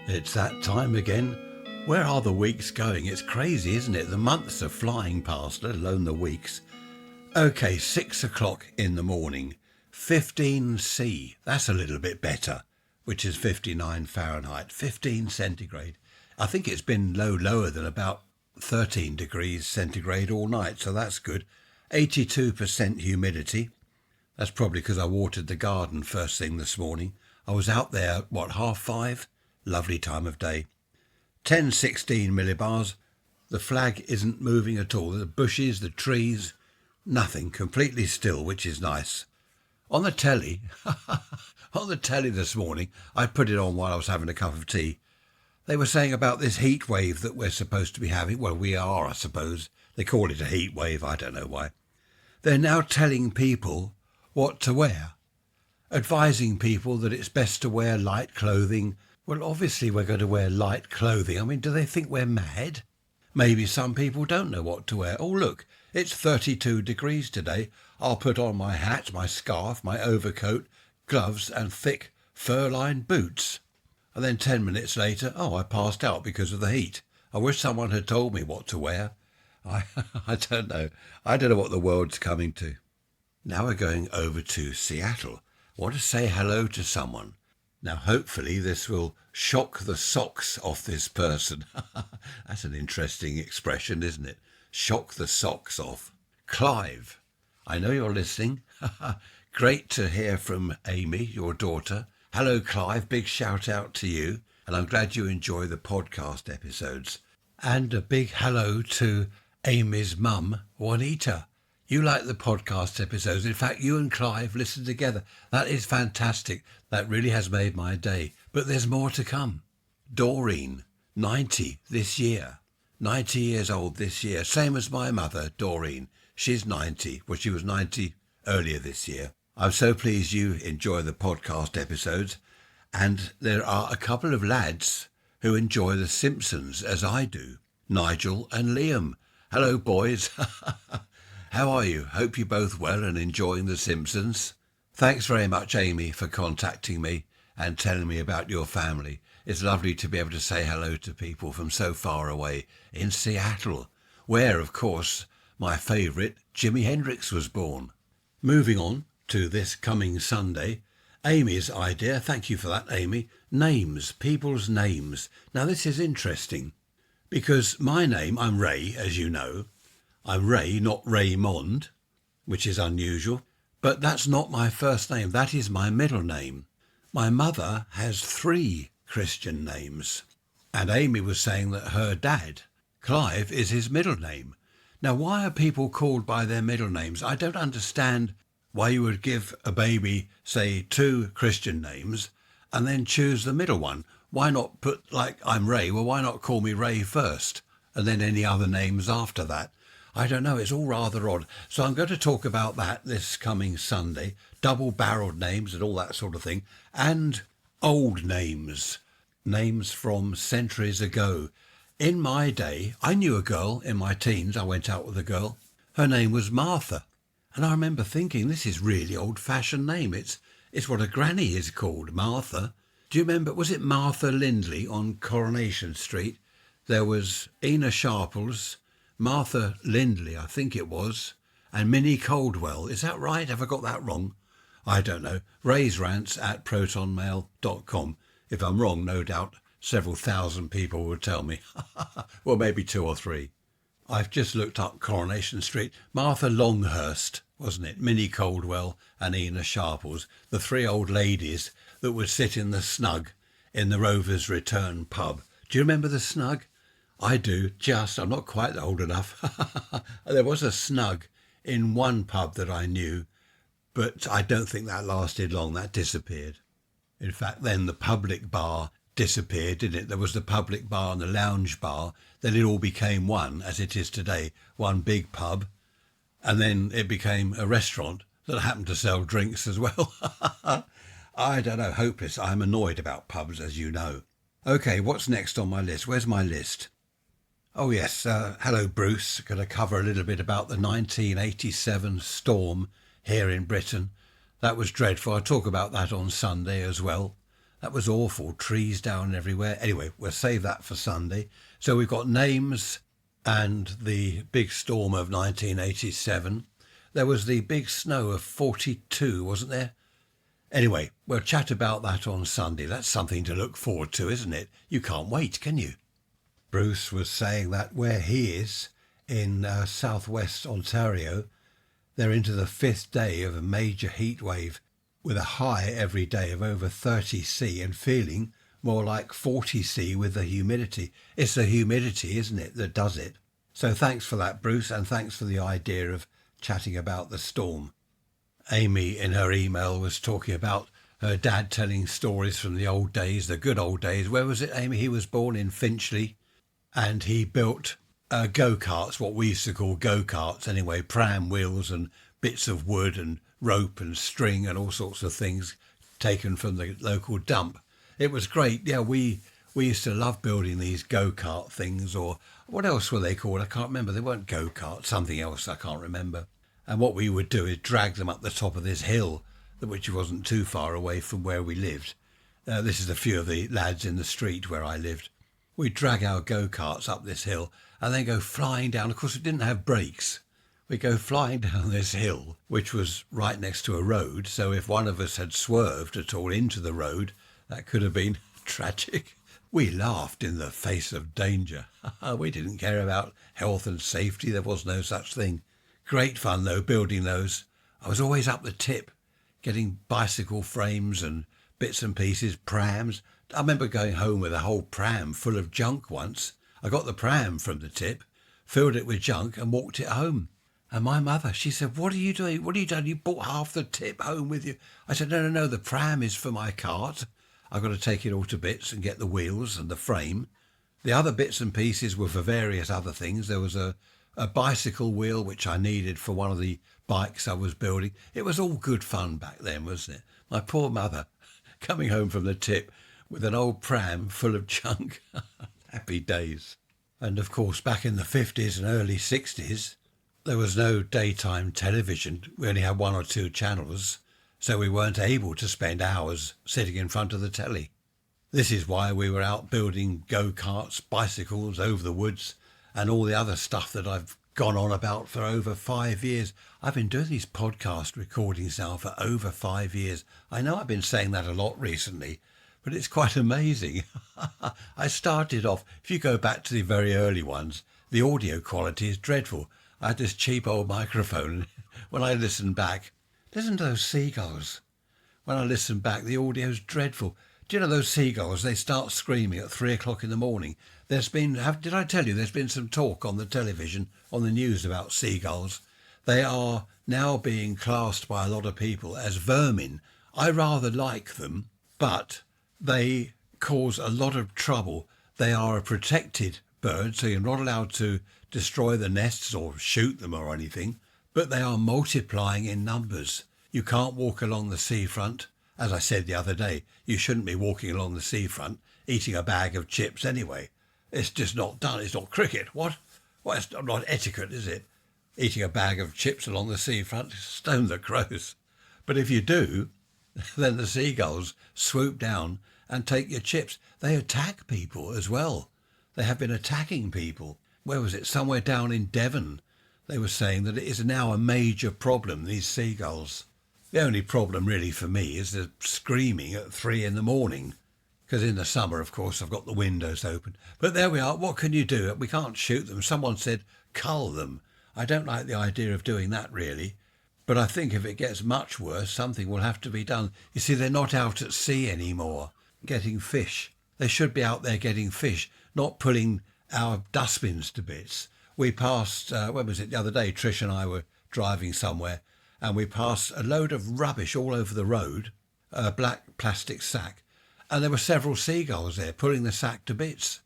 It's that time again. Where are the weeks going? It's crazy, isn't it? The months are flying past, let alone the weeks. Okay, 6 o'clock in the morning. 15C. That's a little bit better, which is 59 Fahrenheit, 15 centigrade. I think it's been lower than about 13 degrees centigrade all night, so that's good. 82% humidity. That's probably because I watered the garden first thing this morning. I was out there, 5:30? Lovely time of day. 1016 millibars. The flag isn't moving at all. The bushes, the trees, nothing. Completely still, which is nice. On the telly, this morning, I put it on while I was having a cup of tea. They were saying about this heat wave that we're supposed to be having. Well, we are, I suppose. They call it a heat wave. I don't know why. They're now telling people what to wear, advising people that it's best to wear light clothing. Well, obviously we're going to wear light clothing. I mean, do they think we're mad? Maybe some people don't know what to wear. Oh, look, it's 32 degrees today. I'll put on my hat, my scarf, my overcoat, gloves and thick fur-lined boots. And then 10 minutes later, I passed out because of the heat. I wish someone had told me what to wear. I don't know. I don't know what the world's coming to. Now we're going over to Seattle. I want to say hello to someone. Now, hopefully this will shock the socks off this person. That's an interesting expression, isn't it? Shock the socks off. Clive, I know you're listening. Great to hear from Amy, your daughter. Hello, Clive. Big shout out to you. And I'm glad you enjoy the podcast episodes. And a big hello to Amy's mum, Juanita. You like the podcast episodes. In fact, you and Clive listen together. That is fantastic. That really has made my day. But there's more to come. Doreen, 90 this year. 90 years old this year. Same as my mother, Doreen. She's 90. Well, she was 90 earlier this year. I'm so pleased you enjoy the podcast episodes. And there are a couple of lads who enjoy The Simpsons as I do. Nigel and Liam. Hello, boys. How are you? Hope you're both well and enjoying The Simpsons. Thanks very much, Amy, for contacting me and telling me about your family. It's lovely to be able to say hello to people from so far away in Seattle, where, of course, my favourite Jimi Hendrix was born. Moving on to this coming Sunday, Amy's idea, thank you for that, Amy, names, people's names. Now, this is interesting because my name, I'm Ray, as you know. I'm Ray, not Raymond, which is unusual, but that's not my first name. That is my middle name. My mother has 3 Christian names, and Amy was saying that her dad, Clive, is his middle name. Now, why are people called by their middle names? I don't understand why you would give a baby, say, 2 Christian names and then choose the middle one. Why not put, like, I'm Ray, well, why not call me Ray first and then any other names after that? I don't know, it's all rather odd. So I'm going to talk about that this coming Sunday, double-barreled names and all that sort of thing, and old names, names from centuries ago. In my day, I knew a girl in my teens. I went out with a girl. Her name was Martha. And I remember thinking, this is really old-fashioned name. It's what a granny is called, Martha. Do you remember, was it Martha Lindley on Coronation Street? There was Ena Sharples, Martha Lindley, I think it was, and Minnie Coldwell. Is that right? Have I got that wrong? I don't know. Ray's Rants at protonmail.com. If I'm wrong, no doubt several thousand people will tell me. Well, maybe 2 or 3. I've just looked up Coronation Street. Martha Longhurst, wasn't it? Minnie Coldwell and Ena Sharples, the 3 old ladies that would sit in the snug in the Rovers Return pub. Do you remember the snug? I do, I'm not quite old enough. There was a snug in one pub that I knew, but I don't think that lasted long. That disappeared. In fact, then the public bar disappeared, didn't it? There was the public bar and the lounge bar. Then it all became one, as it is today, one big pub. And then it became a restaurant that happened to sell drinks as well. I don't know, hopeless. I'm annoyed about pubs, as you know. Okay, what's next on my list? Where's my list? Oh yes, hello Bruce. Going to cover a little bit about the 1987 storm here in Britain. That was dreadful. I'll talk about that on Sunday as well. That was awful. Trees down everywhere. Anyway, we'll save that for Sunday. So we've got names and the big storm of 1987. There was the big snow of 42, wasn't there? Anyway, we'll chat about that on Sunday. That's something to look forward to, isn't it? You can't wait, can you? Bruce was saying that where he is, in southwest Ontario, they're into the 5th day of a major heat wave with a high every day of over 30 C and feeling more like 40 C with the humidity. It's the humidity, isn't it, that does it? So thanks for that, Bruce, and thanks for the idea of chatting about the storm. Amy, in her email, was talking about her dad telling stories from the old days, the good old days. Where was it, Amy? He was born in Finchley, and he built go-karts, what we used to call go-karts anyway, pram wheels and bits of wood and rope and string and all sorts of things taken from the local dump. It was great. Yeah, we used to love building these go-kart things, or what else were they called? I can't remember. They weren't go-karts, something else I can't remember. And what we would do is drag them up the top of this hill, which wasn't too far away from where we lived. This is a few of the lads in the street where I lived. We'd drag our go-karts up this hill and then go flying down. Of course, we didn't have brakes. We'd go flying down this hill, which was right next to a road. So if one of us had swerved at all into the road, that could have been tragic. We laughed in the face of danger. We didn't care about health and safety. There was no such thing. Great fun, though, building those. I was always up the tip, getting bicycle frames and bits and pieces, prams. I remember going home with a whole pram full of junk once. I got the pram from the tip, filled it with junk and walked it home. And my mother, she said, "What are you doing? What have you done? You brought half the tip home with you." I said, No, the pram is for my cart. I've got to take it all to bits and get the wheels and the frame. The other bits and pieces were for various other things. There was a bicycle wheel, which I needed for one of the bikes I was building. It was all good fun back then, wasn't it? My poor mother coming home from the tip with an old pram full of junk. Happy days. And of course, back in the 50s and early 60s, there was no daytime television. We only had 1 or 2 channels, so we weren't able to spend hours sitting in front of the telly. This is why we were out building go-karts, bicycles over the woods, and all the other stuff that I've gone on about for over 5 years. I've been doing these podcast recordings now for over 5 years. I know I've been saying that a lot recently, but it's quite amazing. I started off, if you go back to the very early ones, the audio quality is dreadful. I had this cheap old microphone. When I listen back, listen to those seagulls. When I listen back, the audio's dreadful. Do you know those seagulls? They start screaming at 3 o'clock in the morning. Did I tell you there's been some talk on the television, on the news about seagulls? They are now being classed by a lot of people as vermin. I rather like them, but they cause a lot of trouble. They are a protected bird, so you're not allowed to destroy the nests or shoot them or anything, but they are multiplying in numbers. You can't walk along the seafront. As I said the other day, you shouldn't be walking along the seafront eating a bag of chips anyway. It's just not done. It's not cricket. What? Well, it's not etiquette, is it? Eating a bag of chips along the seafront, stone the crows. But if you do, then the seagulls swoop down and take your chips. They attack people as well. They have been attacking people. Where was it? Somewhere down in Devon. They were saying that it is now a major problem, these seagulls. The only problem really for me is the screaming at 3 in the morning. Because in the summer, of course, I've got the windows open. But there we are. What can you do? We can't shoot them. Someone said cull them. I don't like the idea of doing that, really. But I think if it gets much worse, something will have to be done. You see, they're not out at sea anymore getting fish. They should be out there getting fish, not pulling our dustbins to bits. We passed, when was it, the other day, Trish and I were driving somewhere, and we passed a load of rubbish all over the road, a black plastic sack, and there were several seagulls there pulling the sack to bits.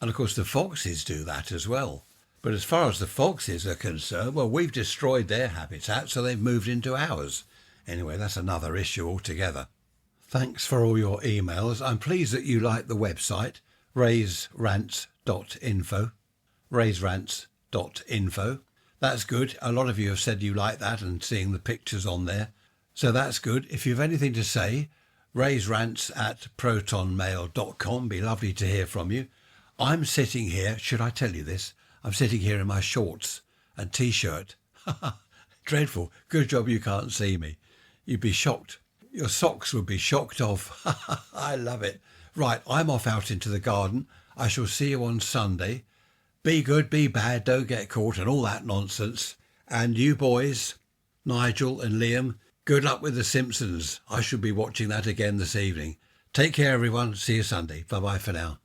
And of course the foxes do that as well. But as far as the foxes are concerned, well, we've destroyed their habitat, so they've moved into ours. Anyway, that's another issue altogether. Thanks for all your emails. I'm pleased that you like the website, raiserants.info. raiserants.info. That's good. A lot of you have said you like that and seeing the pictures on there. So that's good. If you have anything to say, Raise rants at protonmail.com. Be lovely to hear from you. I'm sitting here, should I tell you this? I'm sitting here in my shorts and t-shirt. Dreadful. Good job you can't see me. You'd be shocked. Your socks would be shocked off. I love it. Right, I'm off out into the garden. I shall see you on Sunday. Be good, be bad, don't get caught and all that nonsense. And you boys, Nigel and Liam, good luck with The Simpsons. I shall be watching that again this evening. Take care, everyone. See you Sunday. Bye-bye for now.